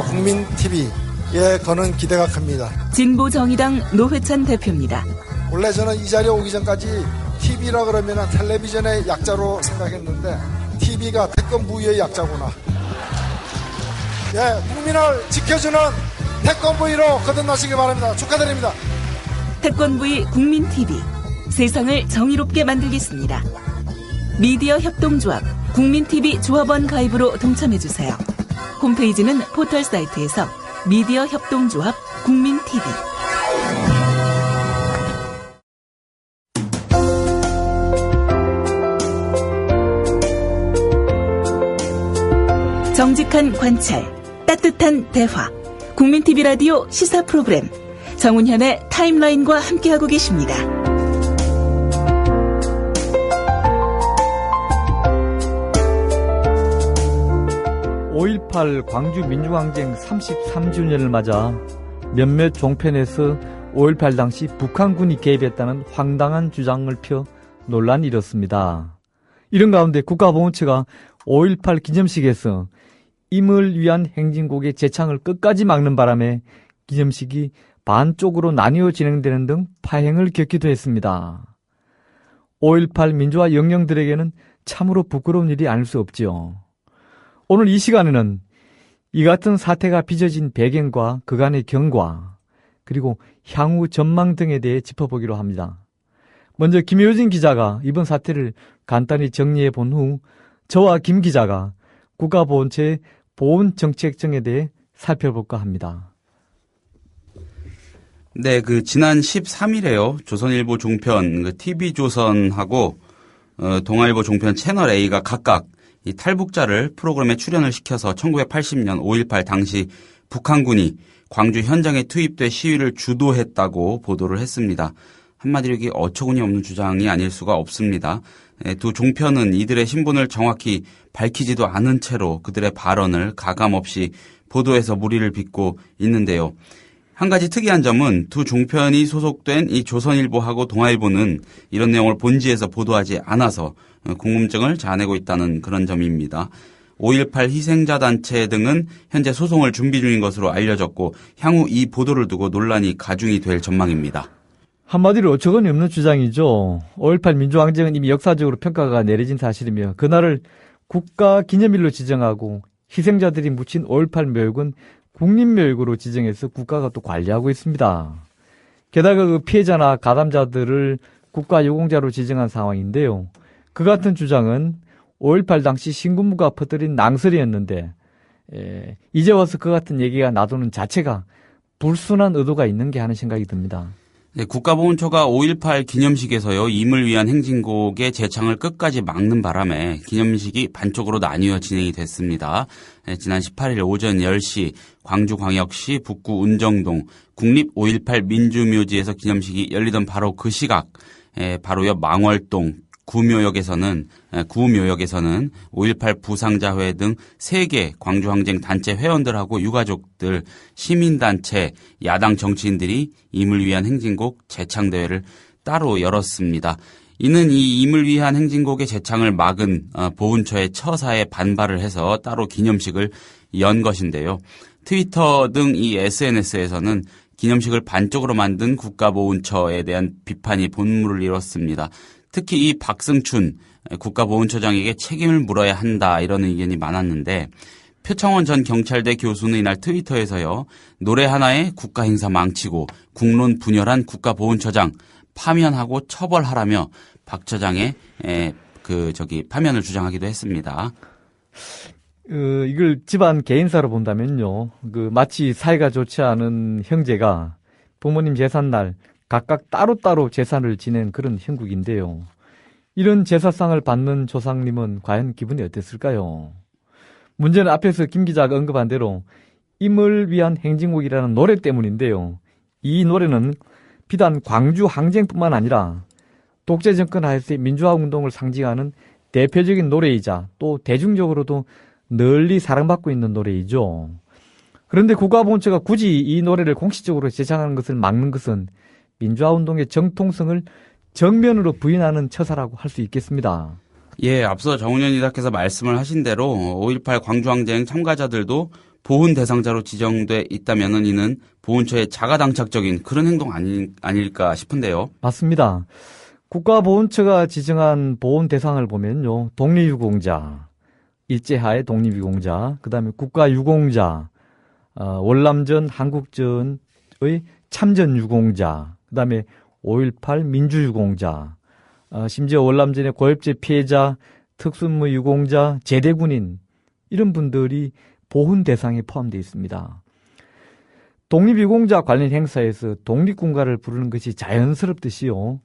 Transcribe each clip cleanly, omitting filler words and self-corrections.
국민 TV에 거는 기대가 큽니다. 진보정의당 노회찬 대표입니다. 원래 저는 이 자리에 오기 전까지 TV라 그러면 텔레비전의 약자로 생각했는데 TV가 태권부의 약자구나. 예, 국민을 지켜주는 태권부의로 거듭나시길 바랍니다. 축하드립니다. 태권부의 국민TV, 세상을 정의롭게 만들겠습니다. 미디어 협동조합 국민TV 조합원 가입으로 동참해주세요. 홈페이지는 포털 사이트에서 미디어 협동조합 국민TV. 정직한 관찰, 따뜻한 대화. 국민TV 라디오 시사 프로그램 정운현의 타임라인과 함께하고 계십니다. 5.18 광주 민주항쟁 33주년을 맞아 몇몇 종편에서 5.18 당시 북한군이 개입했다는 황당한 주장을 펴 논란이 일었습니다. 이런 가운데 국가보훈처가 5.18 기념식에서 임을 위한 행진곡의 재창을 끝까지 막는 바람에 기념식이 반쪽으로 나뉘어 진행되는 등 파행을 겪기도 했습니다. 5.18 민주화 영령들에게는 참으로 부끄러운 일이 아닐 수 없지요. 오늘 이 시간에는 이 같은 사태가 빚어진 배경과 그간의 경과, 그리고 향후 전망 등에 대해 짚어보기로 합니다. 먼저 김효진 기자가 이번 사태를 간단히 정리해 본 후 저와 김 기자가 국가보훈처의 보훈정책청에 대해 살펴볼까 합니다. 네, 지난 13일에요. 조선일보 종편, TV조선하고, 동아일보 종편 채널A가 각각 이 탈북자를 프로그램에 출연을 시켜서 1980년 5.18 당시 북한군이 광주 현장에 투입돼 시위를 주도했다고 보도를 했습니다. 한마디로 이게 어처구니 없는 주장이 아닐 수가 없습니다. 두 종편은 이들의 신분을 정확히 밝히지도 않은 채로 그들의 발언을 가감없이 보도해서 물의를 빚고 있는데요. 한 가지 특이한 점은 두 종편이 소속된 이 조선일보하고 동아일보는 이런 내용을 본지에서 보도하지 않아서 궁금증을 자아내고 있다는 그런 점입니다. 5.18 희생자 단체 등은 현재 소송을 준비 중인 것으로 알려졌고 향후 이 보도를 두고 논란이 가중이 될 전망입니다. 한마디로 어처구니 없는 주장이죠. 5.18 민주항쟁은 이미 역사적으로 평가가 내려진 사실이며 그날을 국가기념일로 지정하고 희생자들이 묻힌 5.18 묘역은 국립묘역으로 지정해서 국가가 또 관리하고 있습니다. 게다가 그 피해자나 가담자들을 국가유공자로 지정한 상황인데요. 그 같은 주장은 5.18 당시 신군부가 퍼뜨린 낭설이었는데 이제 와서 그 같은 얘기가 나도는 자체가 불순한 의도가 있는 게 하는 생각이 듭니다. 네, 국가보훈처가 5.18 기념식에서요, 임을 위한 행진곡의 재창을 끝까지 막는 바람에 기념식이 반쪽으로 나뉘어 진행이 됐습니다. 네, 지난 18일 오전 10시 광주광역시 북구 운정동 국립 5.18 민주묘지에서 기념식이 열리던 바로 그 시각, 바로 옆 망월동 구묘역에서는 5.18 부상자회 등 3개 광주항쟁 단체 회원들하고 유가족들, 시민단체, 야당 정치인들이 임을 위한 행진곡 재창대회를 따로 열었습니다. 이는 이 임을 위한 행진곡의 재창을 막은 보훈처의 처사에 반발을 해서 따로 기념식을 연 것인데요. 트위터 등 이 SNS에서는 기념식을 반쪽으로 만든 국가보훈처에 대한 비판이 본물을 이뤘습니다. 특히 이 박승춘 국가보훈처장에게 책임을 물어야 한다 이런 의견이 많았는데 표창원 전 경찰대 교수는 이날 트위터에서요. 노래 하나에 국가행사 망치고 국론 분열한 국가보훈처장 파면하고 처벌하라며 박 처장의 파면을 주장하기도 했습니다. 이걸 집안 개인사로 본다면요. 마치 사이가 좋지 않은 형제가 부모님 제삿날 각각 따로따로 제사를 지낸 그런 형국인데요. 이런 제사상을 받는 조상님은 과연 기분이 어땠을까요? 문제는 앞에서 김 기자가 언급한 대로 임을 위한 행진곡이라는 노래 때문인데요. 이 노래는 비단 광주 항쟁뿐만 아니라 독재 정권 하에서의 민주화 운동을 상징하는 대표적인 노래이자 또 대중적으로도 널리 사랑받고 있는 노래이죠. 그런데 국가보훈처가 굳이 이 노래를 공식적으로 제창하는 것을 막는 것은 민주화운동의 정통성을 정면으로 부인하는 처사라고 할 수 있겠습니다. 예, 앞서 정운현 이사께서 말씀을 하신 대로 5.18 광주항쟁 참가자들도 보훈 대상자로 지정돼 있다면은 이는 보훈처의 자가당착적인 그런 행동 아닐까 싶은데요. 맞습니다. 국가보훈처가 지정한 보훈 대상을 보면요. 독립유공자, 일제하의 독립유공자, 그 다음에 국가유공자, 월남전, 한국전의 참전유공자, 그 다음에 5.18 민주유공자, 심지어 월남전의 고엽제 피해자, 특수무 유공자, 제대군인 이런 분들이 보훈 대상에 포함되어 있습니다. 독립유공자 관련 행사에서 독립군가를 부르는 것이 자연스럽듯이요.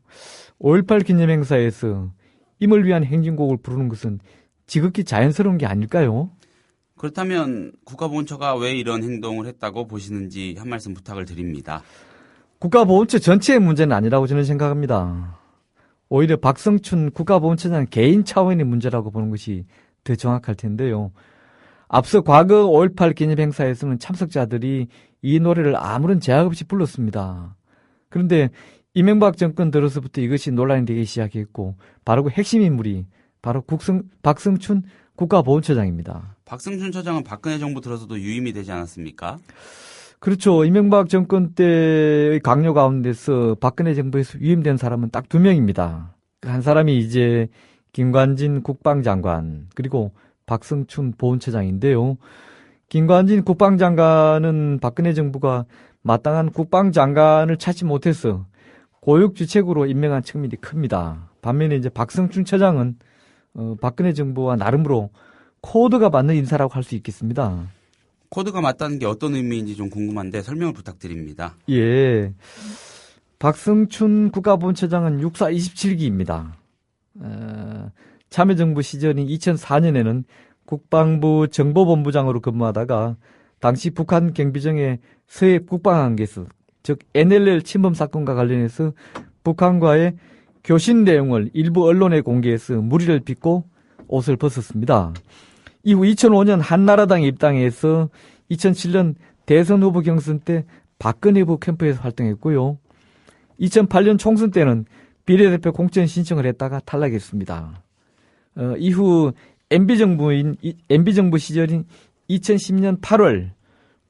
5.18 기념행사에서 임을 위한 행진곡을 부르는 것은 지극히 자연스러운 게 아닐까요? 그렇다면 국가보훈처가 왜 이런 행동을 했다고 보시는지 한 말씀 부탁을 드립니다. 국가보훈처 전체의 문제는 아니라고 저는 생각합니다. 오히려 박성춘 국가보훈처장 개인 차원의 문제라고 보는 것이 더 정확할 텐데요. 앞서 과거 5.18 기념행사에서는 참석자들이 이 노래를 아무런 제약 없이 불렀습니다. 그런데 이명박 정권 들어서부터 이것이 논란이 되기 시작했고 바로 그 핵심 인물이 바로 박성춘 국가보훈처장입니다. 박성춘 처장은 박근혜 정부 들어서도 유임이 되지 않았습니까? 그렇죠. 이명박 정권 때의 강요 가운데서 박근혜 정부에서 유임된 사람은 딱 2명입니다. 한 사람이 이제 김관진 국방장관 그리고 박성춘 보훈처장인데요. 김관진 국방장관은 박근혜 정부가 마땅한 국방장관을 찾지 못해서 고육주책으로 임명한 측면이 큽니다. 반면에 이제 박성춘 처장은 박근혜 정부와 나름으로 코드가 맞는 인사라고 할 수 있겠습니다. 코드가 맞다는 게 어떤 의미인지 좀 궁금한데 설명을 부탁드립니다. 예. 박성춘 국가보훈처장은 육사 27기입니다. 참여정부 시절인 2004년에는 국방부 정보본부장으로 근무하다가 당시 북한 경비정의 서해 국방안개서 즉 NLL 침범 사건과 관련해서 북한과의 교신 내용을 일부 언론에 공개해서 무리를 빚고 옷을 벗었습니다. 이후 2005년 한나라당에 입당해서 2007년 대선 후보 경선 때 박근혜 후보 캠프에서 활동했고요. 2008년 총선 때는 비례대표 공천 신청을 했다가 탈락했습니다. 이후 MB정부 시절인 2010년 8월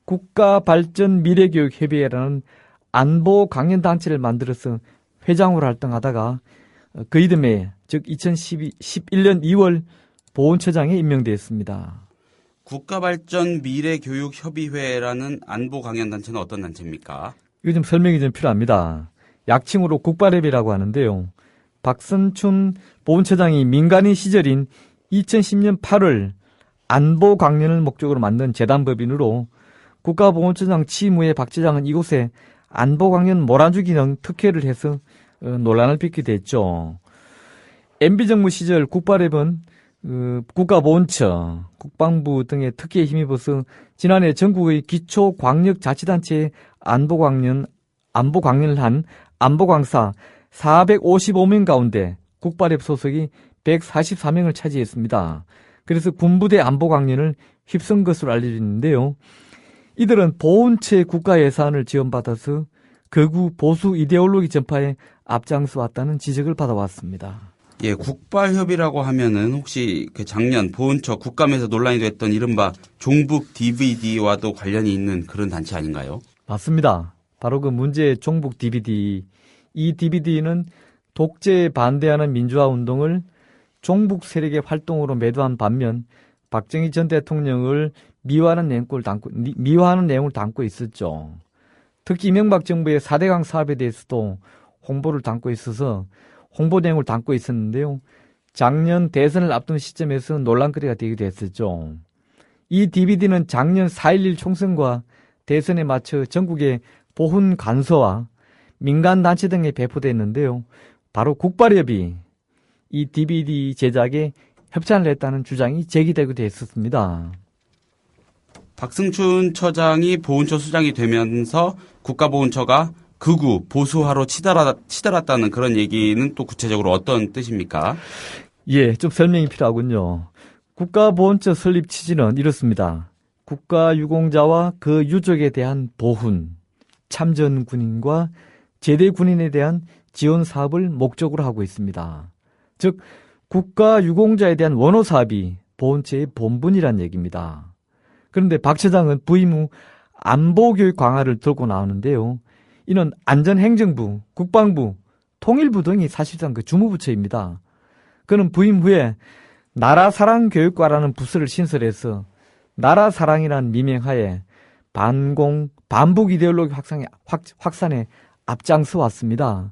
국가발전미래교육협의회라는 안보 강연단체를 만들어서 회장으로 활동하다가 그 이듬해 즉 2011년 2월 보훈처장에 임명되었습니다. 국가발전미래교육협의회라는 안보강연단체는 어떤 단체입니까? 이거 좀 설명이 좀 필요합니다. 약칭으로 국바랩이라고 하는데요. 박성춘 보훈처장이 민간인 시절인 2010년 8월 안보 강연을 목적으로 만든 재단법인으로 국가보훈처장 취임 후에 박 처장은 이곳에 안보 강연 몰아주 기능 특혜를 해서 논란을 빚게 됐죠. MB정부 시절 국바랩은 국가보훈처, 국방부 등의 특혜에 힘입어서 지난해 전국의 기초광역자치단체에 안보 강연을 한 안보강사 455명 가운데 국바랩 소속이 144명을 차지했습니다. 그래서 군부대 안보 강연을 휩쓴 것으로 알려졌는데요. 이들은 보훈처의 국가 예산을 지원받아서 극우 보수 이데올로기 전파에 앞장서 왔다는 지적을 받아왔습니다. 예, 국발협이라고 하면은 혹시 그 작년 보훈처 국감에서 논란이 됐던 이른바 종북 DVD와도 관련이 있는 그런 단체 아닌가요? 맞습니다. 바로 그 문제의 종북 DVD. 이 DVD는 독재에 반대하는 민주화 운동을 종북 세력의 활동으로 매도한 반면 박정희 전 대통령을 미화하는 내용을 담고 있었죠. 특히 이명박 정부의 4대강 사업에 대해서도 홍보를 담고 있어서 홍보 내용을 담고 있었는데요. 작년 대선을 앞둔 시점에서 논란거리가 되기도 했었죠. 이 DVD는 작년 4.11 총선과 대선에 맞춰 전국의 보훈 간서와 민간단체 등에 배포됐는데요. 바로 국발협이 이 DVD 제작에 협찬을 했다는 주장이 제기되기도 했었습니다. 박승춘 처장이 보훈처 수장이 되면서 국가보훈처가 극우 보수화로 치달았다는 그런 얘기는 또 구체적으로 어떤 뜻입니까? 예, 좀 설명이 필요하군요. 국가보훈처 설립 취지는 이렇습니다. 국가유공자와 그 유족에 대한 보훈, 참전군인과 제대군인에 대한 지원 사업을 목적으로 하고 있습니다. 즉 국가유공자에 대한 원호 사업이 보훈처의 본분이란 얘기입니다. 그런데 박 처장은 부임 후 안보교육 강화를 들고 나오는데요. 이는 안전행정부, 국방부, 통일부 등이 사실상 그 주무부처입니다. 그는 부임 후에 나라사랑교육과라는 부서를 신설해서 나라사랑이라는 미명하에 반북 이데올로기 확산에 앞장서 왔습니다.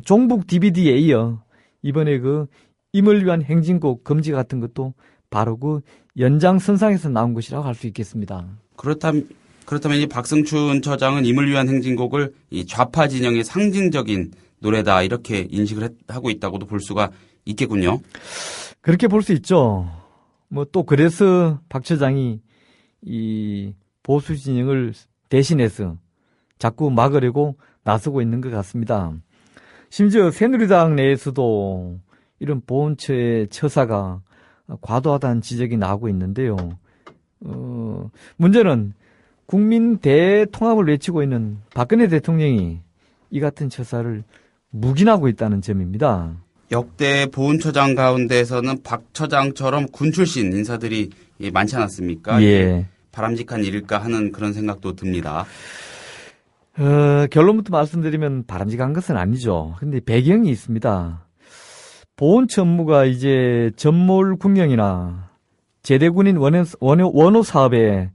종북 DVD에 이어 이번에 그 임을 위한 행진곡 금지 같은 것도 바로 그 연장선상에서 나온 것이라고 할 수 있겠습니다. 그렇다면 이 박승춘 처장은 임을 위한 행진곡을 이 좌파 진영의 상징적인 노래다 이렇게 인식을 하고 있다고도 볼 수가 있겠군요. 그렇게 볼 수 있죠. 뭐 또 그래서 박 처장이 이 보수 진영을 대신해서 자꾸 막으려고 나서고 있는 것 같습니다. 심지어 새누리당 내에서도 이런 보훈처의 처사가 과도하다는 지적이 나오고 있는데요. 문제는 국민 대통합을 외치고 있는 박근혜 대통령이 이 같은 처사를 묵인하고 있다는 점입니다. 역대 보훈처장 가운데서는 박 처장처럼 군 출신 인사들이 많지 않았습니까? 예. 바람직한 일일까 하는 그런 생각도 듭니다. 결론부터 말씀드리면 바람직한 것은 아니죠. 근데 배경이 있습니다. 보훈처 업무가 이제 전몰 군령이나 제대군인 원호 사업에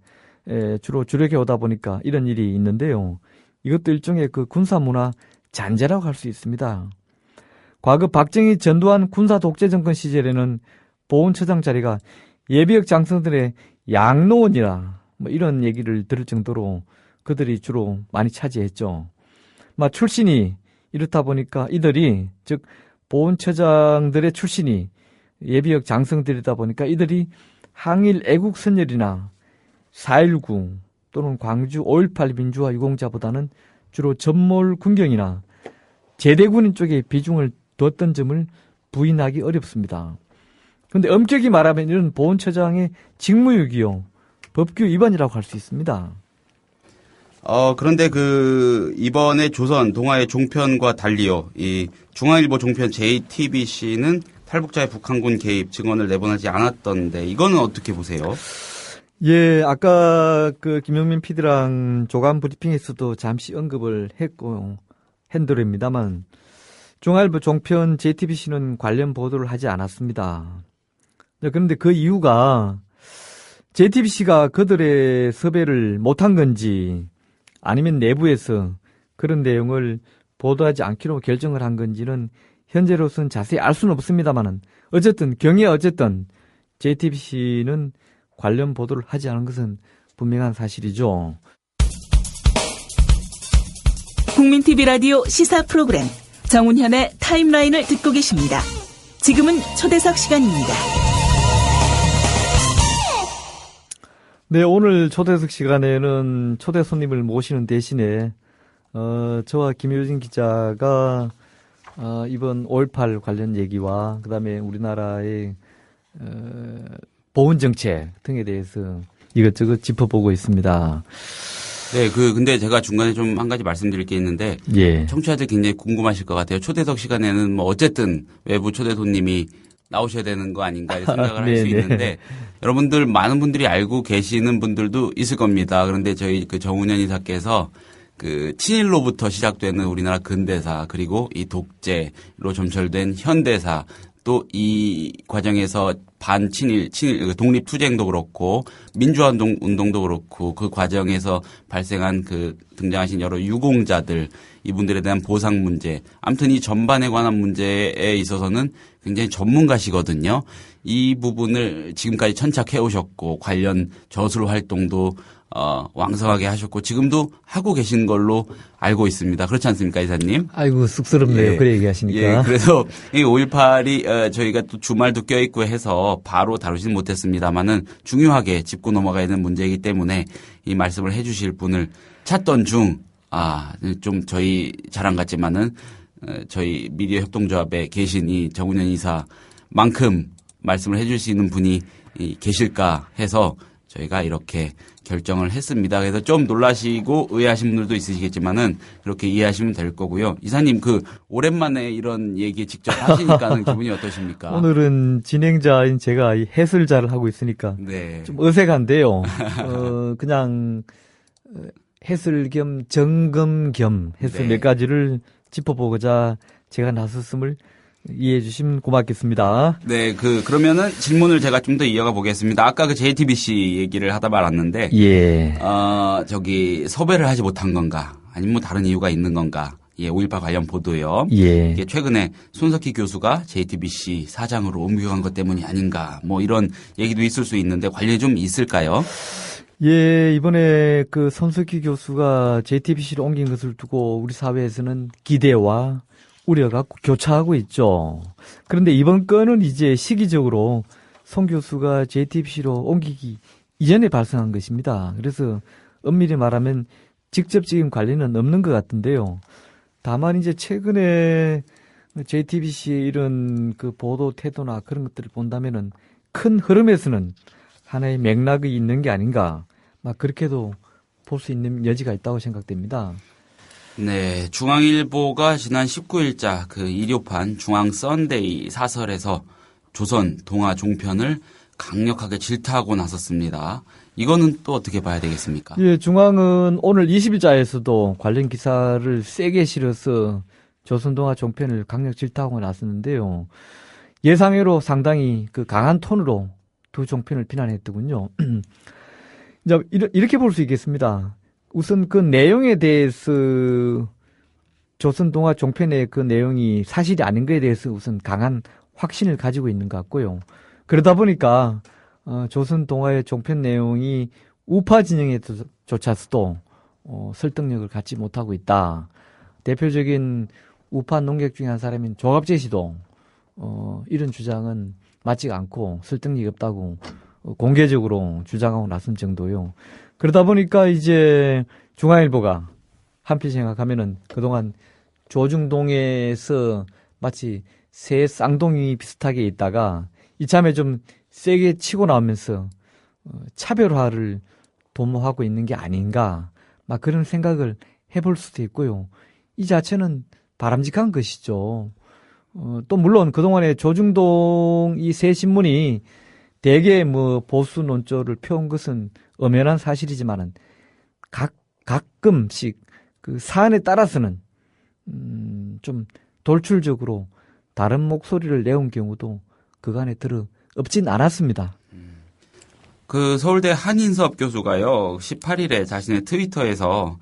주로 주력해 오다 보니까 이런 일이 있는데요. 이것도 일종의 그 군사문화 잔재라고 할 수 있습니다. 과거 박정희 전두환 군사 독재 정권 시절에는 보훈처장 자리가 예비역 장성들의 양로원이라 뭐 이런 얘기를 들을 정도로 그들이 주로 많이 차지했죠. 출신이 이렇다 보니까 이들이 즉 보훈처장들의 출신이 예비역 장성들이다 보니까 이들이 항일 애국 선열이나 4.19 또는 광주 5.18 민주화 유공자보다는 주로 전몰 군경이나 제대군인 쪽에 비중을 뒀던 점을 부인하기 어렵습니다. 그런데 엄격히 말하면 이런 보훈처장의 직무유기요, 법규 위반이라고 할 수 있습니다. 그런데 이번에 조선 동아의 종편과 달리요, 이 중앙일보 종편 JTBC는 탈북자의 북한군 개입 증언을 내보내지 않았던데, 이거는 어떻게 보세요? 예, 아까 김영민 PD랑 조간 브리핑에서도 잠시 언급을 했고, 한도입니다만 중앙일보 종편 JTBC는 관련 보도를 하지 않았습니다. 그런데 그 이유가 JTBC가 그들의 섭외를 못한 건지 아니면 내부에서 그런 내용을 보도하지 않기로 결정을 한 건지는 현재로서는 자세히 알 수는 없습니다만 어쨌든 JTBC는 관련 보도를 하지 않은 것은 분명한 사실이죠. 국민TV 라디오 시사 프로그램 정운현의 타임라인을 듣고 계십니다. 지금은 초대석 시간입니다. 네, 오늘 초대석 시간에는 초대 손님을 모시는 대신에 저와 김효진 기자가 이번 5.18 관련 얘기와 그다음에 우리나라의 보훈 정책 등에 대해서 이것저것 짚어보고 있습니다. 네, 근데 제가 중간에 좀 한 가지 말씀드릴 게 있는데, 예. 청취자들 굉장히 궁금하실 것 같아요. 초대석 시간에는 뭐 어쨌든 외부 초대 손님이 나오셔야 되는 거 아닌가 생각을 할 수 있는데, 여러분들 많은 분들이 알고 계시는 분들도 있을 겁니다. 그런데 저희 정운현 이사께서 친일로부터 시작되는 우리나라 근대사, 그리고 이 독재로 점철된 현대사, 또 이 과정에서 반친일, 독립투쟁도 그렇고, 민주화운동도 그렇고, 그 과정에서 발생한 등장하신 여러 유공자들, 이분들에 대한 보상 문제, 아무튼 이 전반에 관한 문제에 있어서는 굉장히 전문가시거든요. 이 부분을 지금까지 천착해 오셨고, 관련 저술 활동도 왕성하게 하셨고 지금도 하고 계신 걸로 알고 있습니다. 그렇지 않습니까, 이사님? 아이고 쑥스럽네요. 예. 그래 얘기하시니까. 예, 그래서 이 5.18이 저희가 또 주말도 껴있고 해서 바로 다루지는 못했습니다만은 중요하게 짚고 넘어가야 되는 문제이기 때문에 이 말씀을 해주실 분을 찾던 중 좀 저희 자랑 같지만은 저희 미디어 협동조합에 계신 이 정운현 이사만큼 말씀을 해줄 수 있는 분이 계실까 해서 저희가 이렇게 결정을 했습니다. 그래서 좀 놀라시고 의아하신 분들도 있으시겠지만은 그렇게 이해하시면 될 거고요. 이사님 오랜만에 이런 얘기 직접 하시니까는 기분이 어떠십니까? 오늘은 진행자인 제가 이 해설자를 하고 있으니까 네. 좀 어색한데요. 그냥 해설 겸 점검 겸 해서 네. 몇 가지를 짚어보고자 제가 나섰음을 이해해 주시면 고맙겠습니다. 네, 그러면은 질문을 제가 좀 더 이어가 보겠습니다. 아까 그 JTBC 얘기를 하다 말았는데, 예. 섭외를 하지 못한 건가? 아니면 뭐 다른 이유가 있는 건가? 예, 5.18 관련 보도요. 예. 이게 최근에 손석희 교수가 JTBC 사장으로 옮겨간 것 때문이 아닌가? 뭐 이런 얘기도 있을 수 있는데 관련이 좀 있을까요? 예, 이번에 그 손석희 교수가 JTBC로 옮긴 것을 두고 우리 사회에서는 기대와 우려가 교차하고 있죠. 그런데 이번 건은 이제 시기적으로 송 교수가 JTBC로 옮기기 이전에 발생한 것입니다. 그래서 엄밀히 말하면 직접적인 관련은 없는 것 같은데요. 다만 이제 최근에 JTBC의 이런 그 보도 태도나 그런 것들을 본다면은 큰 흐름에서는 하나의 맥락이 있는 게 아닌가, 막 그렇게도 볼 수 있는 여지가 있다고 생각됩니다. 네, 중앙일보가 지난 19일자 그 일요판 중앙 썬데이 사설에서 조선 동아 종편을 강력하게 질타하고 나섰습니다. 이거는 또 어떻게 봐야 되겠습니까? 예, 중앙은 오늘 20일자에서도 관련 기사를 세게 실어서 조선 동아 종편을 강력 질타하고 나섰는데요. 예상외로 상당히 그 강한 톤으로 두 종편을 비난했더군요. 이제 이렇게 볼 수 있겠습니다. 우선 그 내용에 대해서 조선 동아 종편의 그 내용이 사실이 아닌 것에 대해서 우선 강한 확신을 가지고 있는 것 같고요. 그러다 보니까 조선 동아의 종편 내용이 우파 진영에조차서도 설득력을 갖지 못하고 있다. 대표적인 우파 농객 중에 한 사람인 조갑재 씨도 이런 주장은 맞지가 않고 설득력이 없다고 공개적으로 주장하고 나선 정도요. 그러다 보니까 이제 중앙일보가 한편 생각하면은 그동안 조중동에서 마치 새 쌍둥이 비슷하게 있다가 이참에 좀 세게 치고 나오면서 차별화를 도모하고 있는 게 아닌가, 막 그런 생각을 해볼 수도 있고요. 이 자체는 바람직한 것이죠. 또 물론 그동안에 조중동 이 새 신문이 대개 뭐 보수 논조를 펴온 것은 엄연한 사실이지만은 가끔씩 그 사안에 따라서는 좀 돌출적으로 다른 목소리를 내온 경우도 그간에 들어 없진 않았습니다. 그 서울대 한인섭 교수가요, 18일에 자신의 트위터에서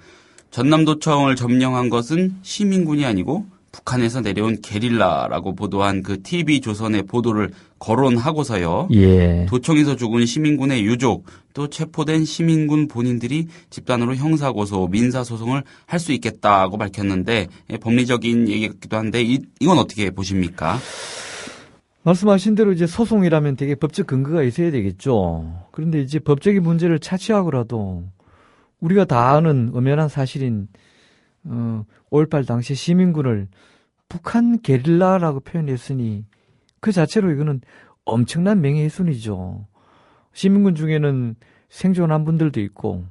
전남도청을 점령한 것은 시민군이 아니고 북한에서 내려온 게릴라라고 보도한 그 TV조선의 보도를 거론하고서요. 예. 도청에서 죽은 시민군의 유족, 또 체포된 시민군 본인들이 집단으로 형사고소, 민사소송을 할 수 있겠다고 밝혔는데, 법리적인 얘기 같기도 한데 이건 어떻게 보십니까? 말씀하신 대로 이제 소송이라면 되게 법적 근거가 있어야 되겠죠. 그런데 이제 법적인 문제를 차치하고라도 우리가 다 아는 엄연한 사실인 5.18 당시 시민군을 북한 게릴라라고 표현했으니 그 자체로 이거는 엄청난 명예훼손이죠. 시민군 중에는 생존한 분들도 있고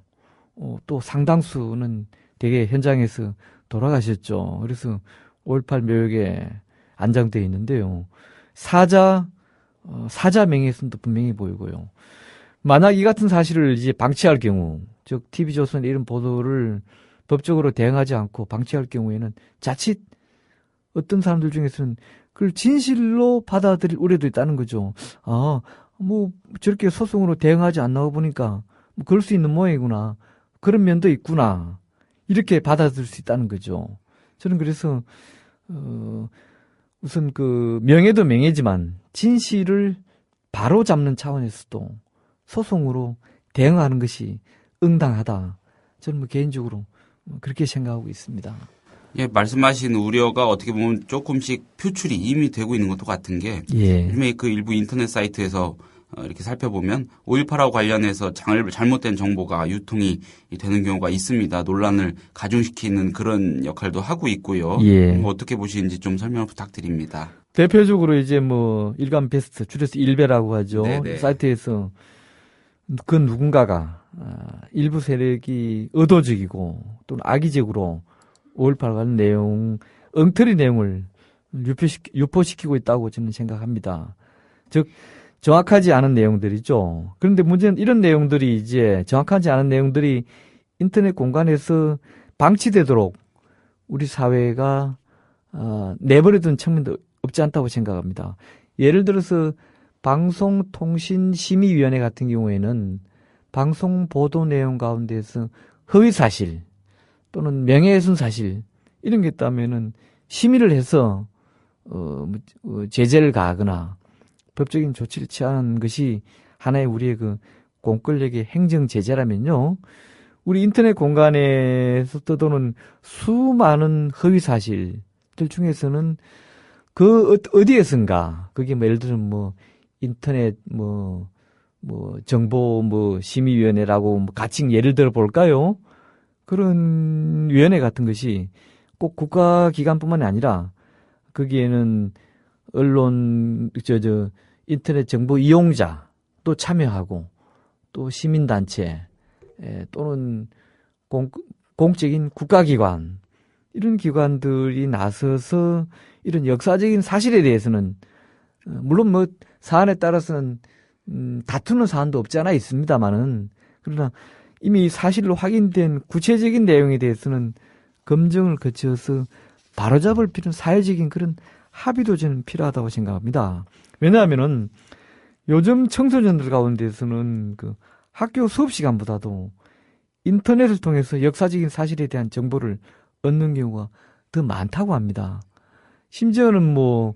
또 상당수는 되게 현장에서 돌아가셨죠. 그래서 5.18 묘역에 안장되어 있는데요. 사자 명예훼손도 분명히 보이고요. 만약 이 같은 사실을 이제 방치할 경우, 즉 TV조선의 이런 보도를 법적으로 대응하지 않고 방치할 경우에는 자칫 어떤 사람들 중에서는 그걸 진실로 받아들일 우려도 있다는 거죠. 뭐 저렇게 소송으로 대응하지 않나 보니까 뭐 그럴 수 있는 모양이구나. 그런 면도 있구나. 이렇게 받아들일 수 있다는 거죠. 저는 그래서 우선 그 명예도 명예지만 진실을 바로 잡는 차원에서도 소송으로 대응하는 것이 응당하다. 저는 뭐 개인적으로 그렇게 생각하고 있습니다. 예, 말씀하신 우려가 어떻게 보면 조금씩 표출이 이미 되고 있는 것도 같은 게, 예. 요즘에 그 일부 인터넷 사이트에서 이렇게 살펴보면 5.18하고 관련해서 잘못된 정보가 유통이 되는 경우가 있습니다. 논란을 가중시키는 그런 역할도 하고 있고요. 예. 어떻게 보시는지 좀 설명 부탁드립니다. 대표적으로 이제 뭐 일간 베스트 줄여서 일베라고 하죠. 네네. 사이트에서 그 누군가가 일부 세력이 의도적이고 또는 악의적으로 5.18 관련 내용, 엉터리 내용을 유포시키고 있다고 저는 생각합니다. 즉 정확하지 않은 내용들이죠. 그런데 문제는 이런 내용들이 이제 정확하지 않은 내용들이 인터넷 공간에서 방치되도록 우리 사회가 내버려둔 측면도 없지 않다고 생각합니다. 예를 들어서 방송통신심의위원회 같은 경우에는 방송 보도 내용 가운데서 허위사실 또는 명예훼손 사실 이런 게 있다면은 심의를 해서 제재를 가하거나 법적인 조치를 취하는 것이 하나의 우리의 그 공권력의 행정 제재라면요. 우리 인터넷 공간에서 떠도는 수많은 허위 사실들 중에서는 그 어디에선가 그게 뭐 예를 들면 뭐 인터넷 뭐 정보 심의위원회라고 뭐 가칭 예를 들어 볼까요? 그런 위원회 같은 것이 꼭 국가기관뿐만이 아니라 거기에는 언론 인터넷 정보 이용자 또 참여하고 또 시민단체 또는 공적인 국가기관 이런 기관들이 나서서 이런 역사적인 사실에 대해서는 물론 뭐 사안에 따라서는 다투는 사안도 없지 않아 있습니다만은 그러나 이미 사실로 확인된 구체적인 내용에 대해서는 검증을 거쳐서 바로잡을 필요한 사회적인 그런 합의도 저는 필요하다고 생각합니다. 왜냐하면은 요즘 청소년들 가운데서는 그 학교 수업 시간보다도 인터넷을 통해서 역사적인 사실에 대한 정보를 얻는 경우가 더 많다고 합니다. 심지어는 뭐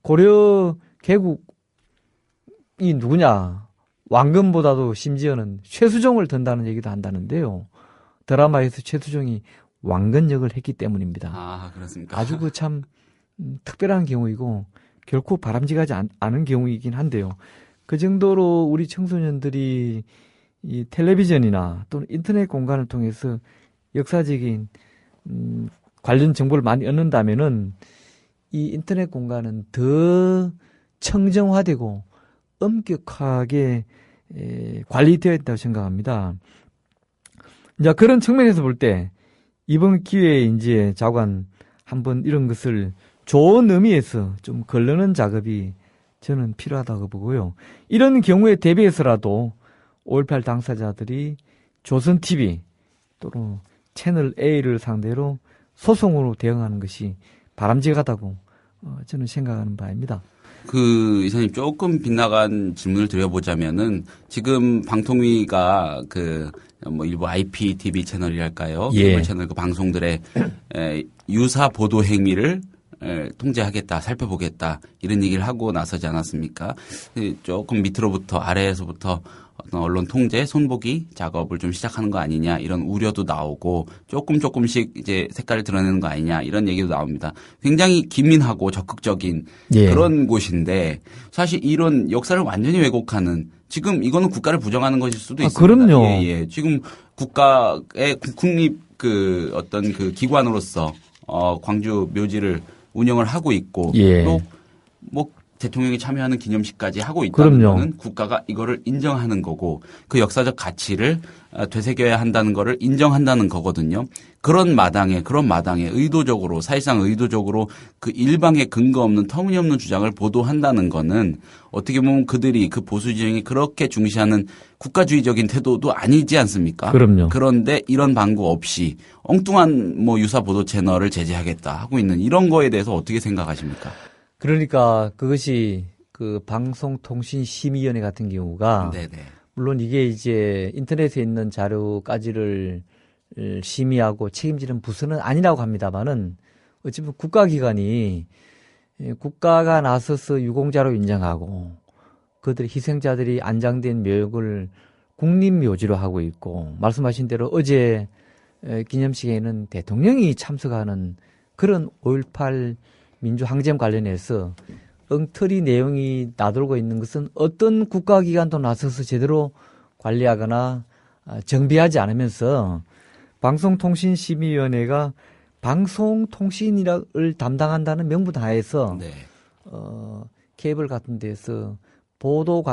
고려 개국이 누구냐 왕건보다도 심지어는 최수종을 든다는 얘기도 한다는데요. 드라마에서 최수종이 왕건 역을 했기 때문입니다. 아, 그렇습니까? 아주 그 참 특별한 경우이고 결코 바람직하지 않은 경우이긴 한데요. 그 정도로 우리 청소년들이 이 텔레비전이나 또는 인터넷 공간을 통해서 역사적인 관련 정보를 많이 얻는다면은 이 인터넷 공간은 더 청정화되고 엄격하게 관리되어 있다고 생각합니다. 이제 그런 측면에서 볼 때 이번 기회에 이제 자관 한번 이런 것을 좋은 의미에서 좀 걸러는 작업이 저는 필요하다고 보고요. 이런 경우에 대비해서라도 5.18 당사자들이 조선TV 또는 채널 A를 상대로 소송으로 대응하는 것이 바람직하다고 저는 생각하는 바입니다. 이사님 조금 빗나간 질문을 드려보자면은 지금 방통위가 일부 IPTV 채널이랄까요? 예. 케이블 채널 그 방송들의 유사 보도 행위를 통제하겠다, 살펴보겠다 이런 얘기를 하고 나서지 않았습니까? 조금 밑으로부터 아래에서부터 어떤 언론 통제, 손보기 작업을 좀 시작하는 거 아니냐 이런 우려도 나오고 조금씩 이제 색깔을 드러내는 거 아니냐 이런 얘기도 나옵니다. 굉장히 기민하고 적극적인 예. 그런 곳인데 사실 이런 역사를 완전히 왜곡하는 지금 이거는 국가를 부정하는 것일 수도 있습니다. 그럼요. 예. 지금 국가의 국립 어떤 기관으로서 광주 묘지를 운영을 하고 있고 예. 또 뭐 대통령이 참여하는 기념식까지 하고 있다는 그럼요. 것은 국가가 이거를 인정하는 거고 그 역사적 가치를 되새겨야 한다는 거를 인정한다는 거거든요. 그런 마당에 의도적으로 사실상 의도적으로 그 일방의 근거 없는 터무니없는 주장을 보도한다는 거는 어떻게 보면 그들이 그 보수 진영이 그렇게 중시하는 국가주의적인 태도도 아니지 않습니까? 그럼요. 그런데 이런 방구 없이 엉뚱한 유사 보도 채널을 제재하겠다 하고 있는 이런 거에 대해서 어떻게 생각하십니까? 그러니까 그것이 그 방송통신심의위원회 같은 경우가 네네. 물론 이게 이제 인터넷에 있는 자료까지를 심의하고 책임지는 부서는 아니라고 합니다만은 어찌보면 국가기관이 국가가 나서서 유공자로 인정하고 그들의 희생자들이 안장된 묘역을 국립묘지로 하고 있고 말씀하신 대로 어제 기념식에는 대통령이 참석하는 그런 5.18 민주항쟁 관련해서 엉터리 내용이 나돌고 있는 것은 어떤 국가기관도 나서서 제대로 관리하거나 정비하지 않으면서 방송통신심의위원회가 방송통신을 담당한다는 명분 하에서 네. 케이블 같은 데서 보도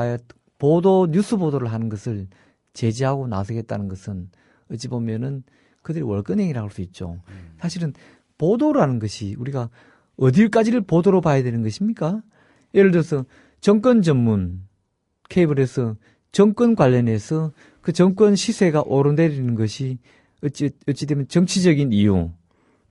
뉴스 보도를 하는 것을 제지하고 나서겠다는 것은 어찌 보면은 그들이 월권행위라고 할 수 있죠. 사실은 보도라는 것이 우리가 어디까지를 보도로 봐야 되는 것입니까? 예를 들어서 정권 전문 케이블에서 정권 관련해서 그 정권 시세가 오르내리는 것이 어찌 되면 정치적인 이유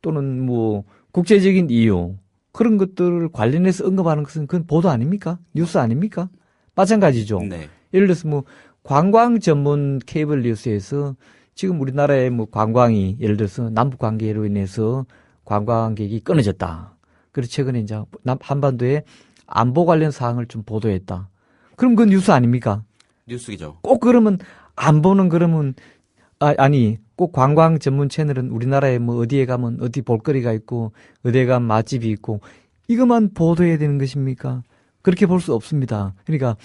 또는 뭐 국제적인 이유 그런 것들을 관련해서 언급하는 것은 그건 보도 아닙니까? 뉴스 아닙니까? 마찬가지죠. 네. 예를 들어서 뭐 관광 전문 케이블 뉴스에서 지금 우리나라의 뭐 관광이 예를 들어서 남북 관계로 인해서 관광객이 끊어졌다. 그래서 최근에 이제 한반도에 안보 관련 사항을 좀 보도했다. 그럼 그건 뉴스 아닙니까? 뉴스죠. 꼭 그러면 안보는 그러면 아니 꼭 관광 전문 채널은 우리나라에 뭐 어디에 가면 어디 볼거리가 있고 어디에 가면 맛집이 있고 이것만 보도해야 되는 것입니까? 그렇게 볼 수 없습니다. 그러니까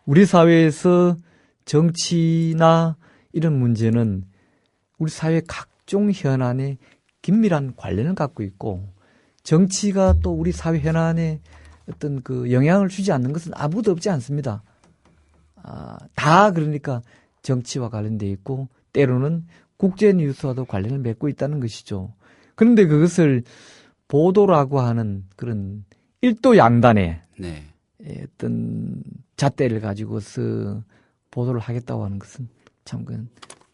우리 사회에서 정치나 이런 문제는 우리 사회 각종 현안에 긴밀한 관련을 갖고 있고 정치가 또 우리 사회 현안에 어떤 그 영향을 주지 않는 것은 아무도 없지 않습니다. 다 그러니까 정치와 관련돼 있고 때로는 국제 뉴스와도 관련을 맺고 있다는 것이죠. 그런데 그것을 보도라고 하는 그런 일도 양단의 네. 어떤 잣대를 가지고서 보도를 하겠다고 하는 것은 참 그건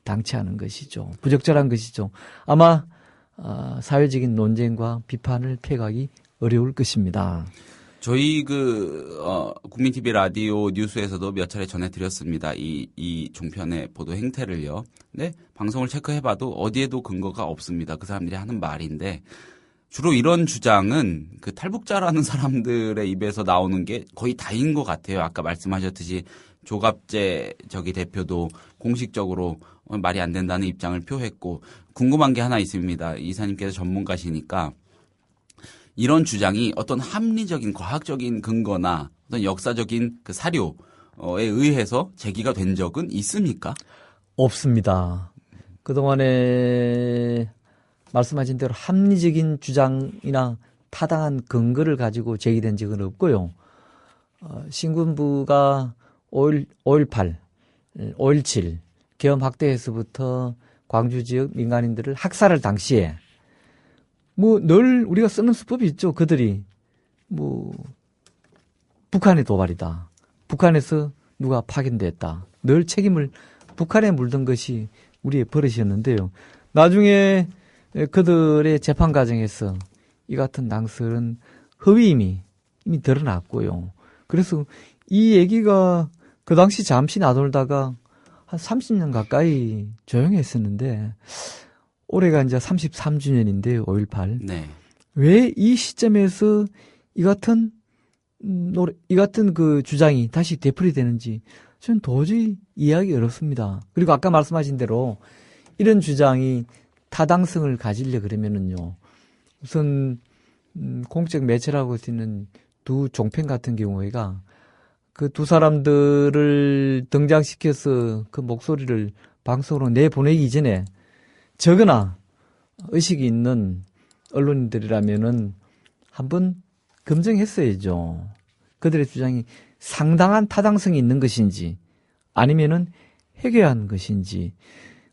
당치 않은 것이죠. 부적절한 것이죠. 아마 사회적인 논쟁과 비판을 피해가기 어려울 것입니다. 저희 국민 TV 라디오 뉴스에서도 몇 차례 전해드렸습니다. 이 종편의 보도 행태를요. 근데 방송을 체크해봐도 어디에도 근거가 없습니다. 그 사람들이 하는 말인데 주로 이런 주장은 그 탈북자라는 사람들의 입에서 나오는 게 거의 다인 것 같아요. 아까 말씀하셨듯이 조갑재 대표도 공식적으로 말이 안 된다는 입장을 표했고 궁금한 게 하나 있습니다. 이사님께서 전문가시니까 이런 주장이 어떤 합리적인 과학적인 근거나 어떤 역사적인 그 사료에 의해서 제기가 된 적은 있습니까? 없습니다. 그동안에 말씀하신 대로 합리적인 주장이나 타당한 근거를 가지고 제기된 적은 없고요. 신군부가 5.18, 5.17 계엄 확대에서부터 광주 지역 민간인들을 학살할 당시에 뭐 늘 우리가 쓰는 수법이 있죠. 그들이 뭐 북한의 도발이다. 북한에서 누가 파견됐다. 늘 책임을 북한에 물던 것이 우리의 버릇이었는데요. 나중에 그들의 재판 과정에서 이 같은 낭설은 허위임이 이미 드러났고요. 그래서 이 얘기가 그 당시 잠시 나돌다가 한 30년 가까이 조용했었는데 올해가 이제 33주년인데요. 5.18. 네. 왜 이 시점에서 이 같은 그 주장이 다시 되풀이 되는지 저는 도저히 이해하기 어렵습니다. 그리고 아까 말씀하신 대로 이런 주장이 타당성을 가지려 그러면은요. 우선 공적 매체라고 할 수 있는 두 종편 같은 경우에가 그 두 사람들을 등장시켜서 그 목소리를 방송으로 내보내기 이전에 적으나 의식이 있는 언론인들이라면은 한번 검증했어야죠. 그들의 주장이 상당한 타당성이 있는 것인지 아니면은 해괴한 것인지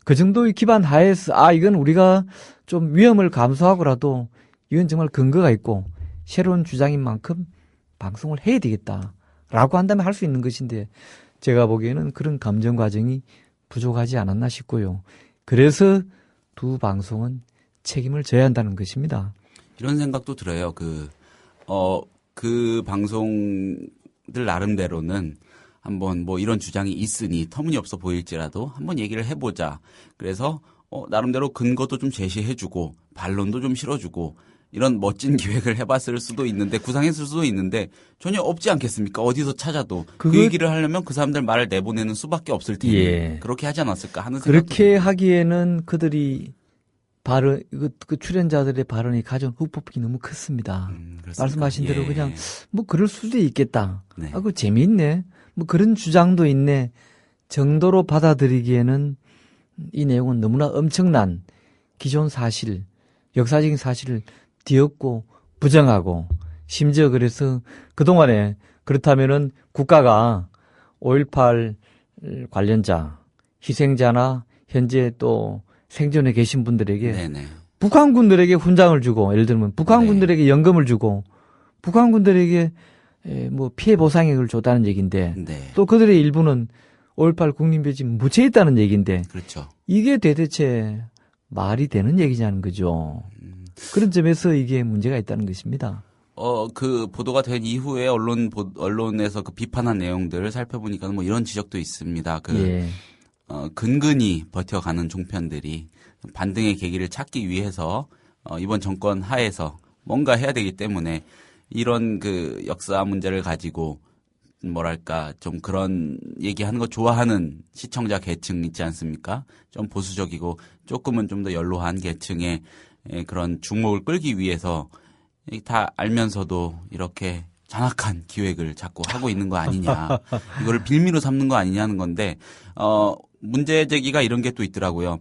그 정도의 기반 하에서 이건 우리가 좀 위험을 감수하고라도 이건 정말 근거가 있고 새로운 주장인 만큼 방송을 해야 되겠다라고 한다면 할 수 있는 것인데 제가 보기에는 그런 감정 과정이 부족하지 않았나 싶고요. 그래서 두 방송은 책임을 져야 한다는 것입니다. 이런 생각도 들어요. 그 방송들 나름대로는 한번 뭐 이런 주장이 있으니 터무니없어 보일지라도 한번 얘기를 해보자. 그래서 나름대로 근거도 좀 제시해주고 반론도 좀 실어주고 이런 멋진 기획을 해봤을 수도 있는데 구상했을 수도 있는데 전혀 없지 않겠습니까? 어디서 찾아도 그 얘기를 하려면 그 사람들 말을 내보내는 수밖에 없을 테니 예. 그렇게 하지 않았을까 하는 생각도 그렇게 듭니다. 하기에는 그들이 그 출연자들의 발언이 가져온 후폭이 너무 컸습니다. 그렇습니까? 말씀하신 대로 예. 그냥 뭐 그럴 수도 있겠다. 네. 그 재미있네. 뭐 그런 주장도 있네. 정도로 받아들이기에는 이 내용은 너무나 엄청난 기존 사실, 역사적인 사실을 뒤엎고 부정하고 심지어 그래서 그동안에 그렇다면은 국가가 5.18 관련자, 희생자나 현재 또 생존해 계신 분들에게 네네. 북한군들에게 훈장을 주고, 예를 들면 북한군들에게 연금을 주고, 북한군들에게 뭐 피해 보상액을 줬다는 얘기인데, 네. 또 그들의 일부는 5.18 국민묘지 묻혀있다는 얘기인데, 그렇죠. 이게 대체 말이 되는 얘기냐는 거죠. 그런 점에서 이게 문제가 있다는 것입니다. 그 보도가 된 이후에 언론에서 그 비판한 내용들을 살펴보니까 뭐 이런 지적도 있습니다. 예. 근근히 버텨가는 종편들이 반등의 계기를 찾기 위해서 이번 정권 하에서 뭔가 해야 되기 때문에 이런 그 역사 문제를 가지고 뭐랄까 좀 그런 얘기하는 거 좋아하는 시청자 계층 있지 않습니까? 좀 보수적이고 조금은 좀 더 연로한 계층의 그런 주목을 끌기 위해서 다 알면서도 이렇게 잔악한 기획을 자꾸 하고 있는 거 아니냐. 이거를 빌미로 삼는 거 아니냐는 건데 문제 제기가 이런 게 또 있더라고요.